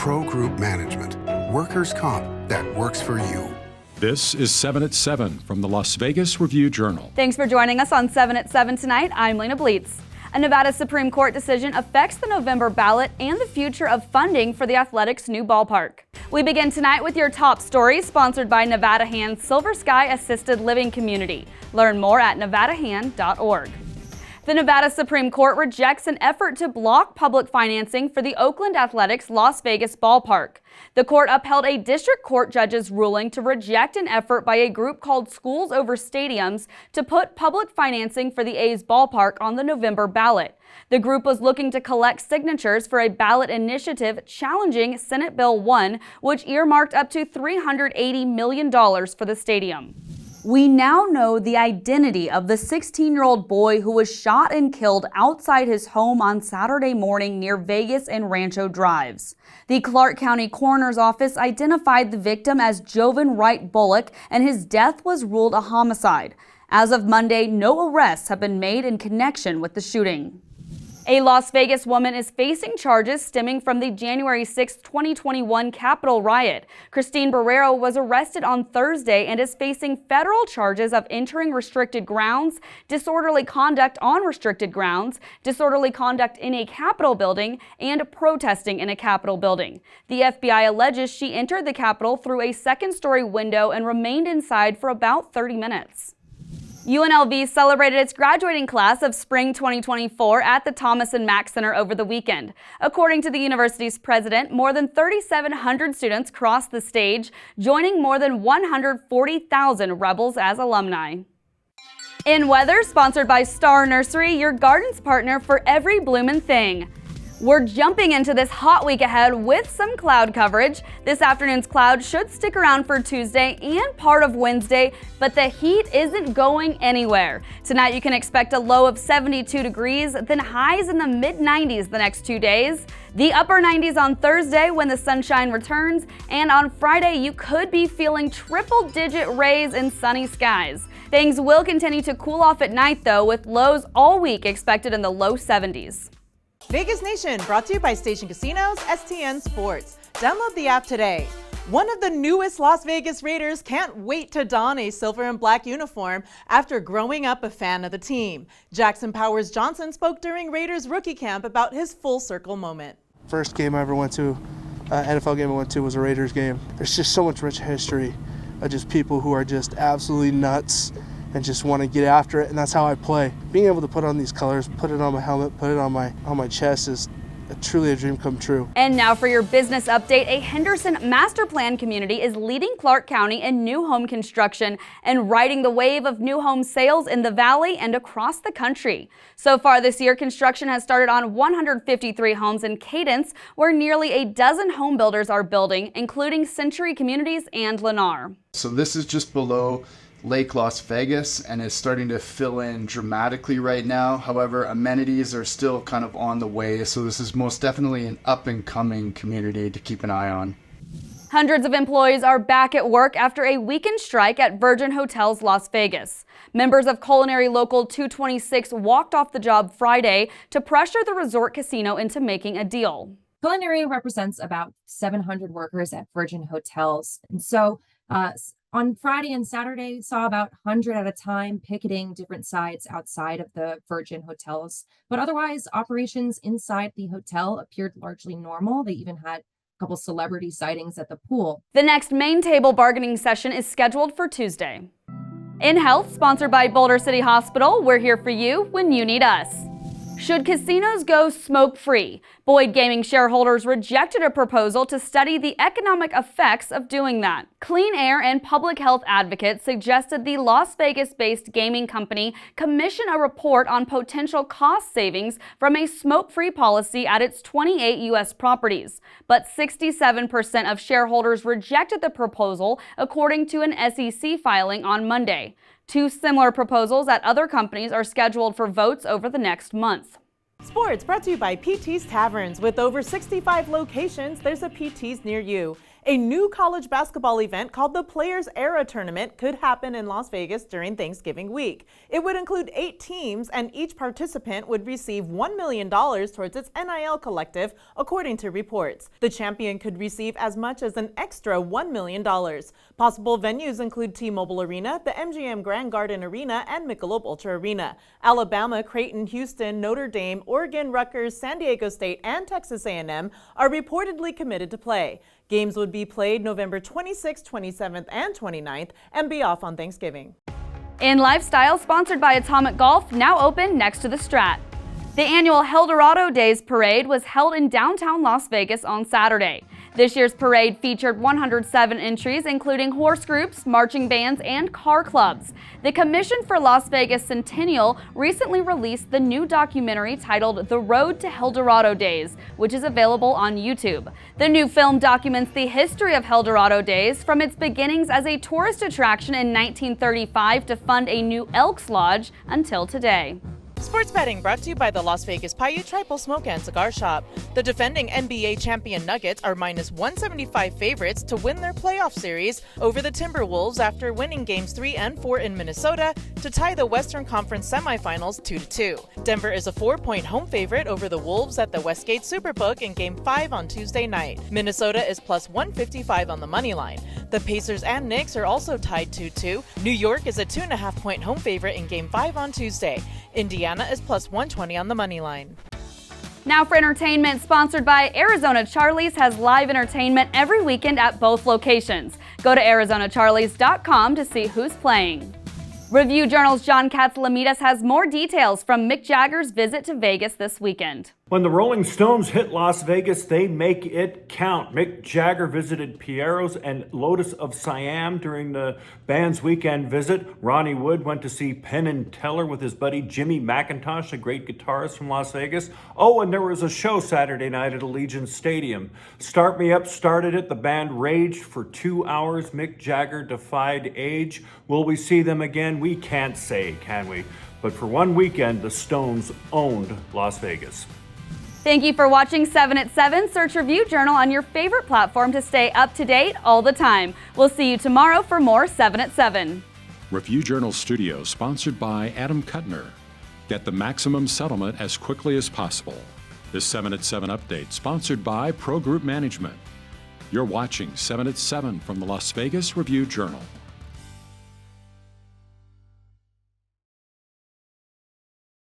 Pro Group Management. Workers' comp that works for you. This is 7 at 7 from the Las Vegas Review-Journal. Thanks for joining us on 7 at 7 tonight. I'm Lena Bleetz. A Nevada Supreme Court decision affects the November ballot and the future of funding for the Athletics' new ballpark. We begin tonight with your top stories, sponsored by Nevada Hand's Silver Sky Assisted Living Community. Learn more at nevadahand.org. The Nevada Supreme Court rejects an effort to block public financing for the Oakland Athletics' Las Vegas ballpark. The court upheld a district court judge's ruling to reject an effort by a group called Schools Over Stadiums to put public financing for the A's ballpark on the November ballot. The group was looking to collect signatures for a ballot initiative challenging Senate Bill 1, which earmarked up to $380 million for the stadium. We now know the identity of the 16-year-old boy who was shot and killed outside his home on Saturday morning near Vegas and Rancho Drives. The Clark County Coroner's Office identified the victim as Jovan Wright Bullock, and his death was ruled a homicide. As of Monday, no arrests have been made in connection with the shooting. A Las Vegas woman is facing charges stemming from the January 6, 2021 Capitol riot. Christine Barrero was arrested on Thursday and is facing federal charges of entering restricted grounds, disorderly conduct on restricted grounds, disorderly conduct in a Capitol building, and protesting in a Capitol building. The FBI alleges she entered the Capitol through a second-story window and remained inside for about 30 minutes. UNLV celebrated its graduating class of spring 2024 at the Thomas and Mack Center over the weekend. According to the university's president, more than 3,700 students crossed the stage, joining more than 140,000 Rebels as alumni. In weather, sponsored by Star Nursery, your garden's partner for every bloomin' thing. We're jumping into this hot week ahead with some cloud coverage. This afternoon's clouds should stick around for Tuesday and part of Wednesday, but the heat isn't going anywhere. Tonight you can expect a low of 72 degrees, then highs in the mid-90s the next 2 days. The upper 90s on Thursday when the sunshine returns, and on Friday you could be feeling triple-digit rays in sunny skies. Things will continue to cool off at night though, with lows all week expected in the low 70s. Vegas Nation, brought to you by Station Casinos, STN Sports. Download the app today. One of the newest Las Vegas Raiders can't wait to don a silver and black uniform after growing up a fan of the team. Jackson Powers Johnson spoke during Raiders rookie camp about his full circle moment. First game I ever went to, NFL game I went to, was a Raiders game. There's just so much rich history of just people who are just absolutely nuts and just want to get after it, and that's how I play. Being able to put on these colors, put it on my helmet, put it on my chest is truly a dream come true. And now for your business update, a Henderson master plan community is leading Clark County in new home construction and riding the wave of new home sales in the valley and across the country. So far this year, construction has started on 153 homes in Cadence, where nearly a dozen home builders are building, including Century Communities and Lennar. So this is just below Lake Las Vegas and is starting to fill in dramatically right now. However, amenities are still kind of on the way, so this is most definitely an up-and-coming community to keep an eye on. Hundreds of employees are back at work after a weekend strike at Virgin Hotels Las Vegas. Members of Culinary Local 226 walked off the job Friday to pressure the resort casino into making a deal. Culinary represents about 700 workers at Virgin Hotels, and so on Friday and Saturday, saw about 100 at a time picketing different sites outside of the Virgin Hotels. But otherwise, operations inside the hotel appeared largely normal. They even had a couple celebrity sightings at the pool. The next main table bargaining session is scheduled for Tuesday. In Health, sponsored by Boulder City Hospital, we're here for you when you need us. Should casinos go smoke-free? Boyd Gaming shareholders rejected a proposal to study the economic effects of doing that. Clean air and public health advocates suggested the Las Vegas-based gaming company commission a report on potential cost savings from a smoke-free policy at its 28 U.S. properties. But 67% of shareholders rejected the proposal, according to an SEC filing on Monday. Two similar proposals at other companies are scheduled for votes over the next month. Sports brought to you by PT's Taverns. With over 65 locations, there's a PT's near you. A new college basketball event called the Players Era Tournament could happen in Las Vegas during Thanksgiving week. It would include 8 teams, and each participant would receive $1 million towards its NIL collective, according to reports. The champion could receive as much as an extra $1 million. Possible venues include T-Mobile Arena, the MGM Grand Garden Arena, and Michelob Ultra Arena. Alabama, Creighton, Houston, Notre Dame, Oregon, Rutgers, San Diego State, and Texas A&M are reportedly committed to play. Games would be played November 26th, 27th, and 29th, and be off on Thanksgiving. In Lifestyle, sponsored by Atomic Golf, now open next to the Strat. The annual Eldorado Days Parade was held in downtown Las Vegas on Saturday. This year's parade featured 107 entries, including horse groups, marching bands, and car clubs. The Commission for Las Vegas Centennial recently released the new documentary titled The Road to Eldorado Days, which is available on YouTube. The new film documents the history of Eldorado Days from its beginnings as a tourist attraction in 1935 to fund a new Elks Lodge until today. Sports betting brought to you by the Las Vegas Paiute Tribal Smoke and Cigar Shop. The defending NBA champion Nuggets are minus 175 favorites to win their playoff series over the Timberwolves after winning games 3 and 4 in Minnesota to tie the Western Conference semifinals 2-2. Denver is a 4-point home favorite over the Wolves at the Westgate Superbook in Game 5 on Tuesday night. Minnesota is plus 155 on the money line. The Pacers and Knicks are also tied 2-2. New York is a 2.5-point home favorite in Game 5 on Tuesday. Indiana is plus 120 on the money line. Now for entertainment, sponsored by Arizona Charlie's has live entertainment every weekend at both locations. Go to ArizonaCharlies.com to see who's playing. Review Journal's John Katzlamidas has more details from Mick Jagger's visit to Vegas this weekend. When the Rolling Stones hit Las Vegas, they make it count. Mick Jagger visited Piero's and Lotus of Siam during the band's weekend visit. Ronnie Wood went to see Penn and Teller with his buddy Jimmy McIntosh, a great guitarist from Las Vegas. Oh, and there was a show Saturday night at Allegiant Stadium. Start Me Up started it. The band raged for 2 hours. Mick Jagger defied age. Will we see them again? We can't say, can we? But for one weekend, the Stones owned Las Vegas. Thank you for watching 7 at 7. Search Review Journal on your favorite platform to stay up to date all the time. We'll see you tomorrow for more 7 at 7. Review Journal Studio, sponsored by Adam Kuttner. Get the maximum settlement as quickly as possible. This 7 at 7 update, sponsored by Pro Group Management. You're watching 7 at 7 from the Las Vegas Review Journal.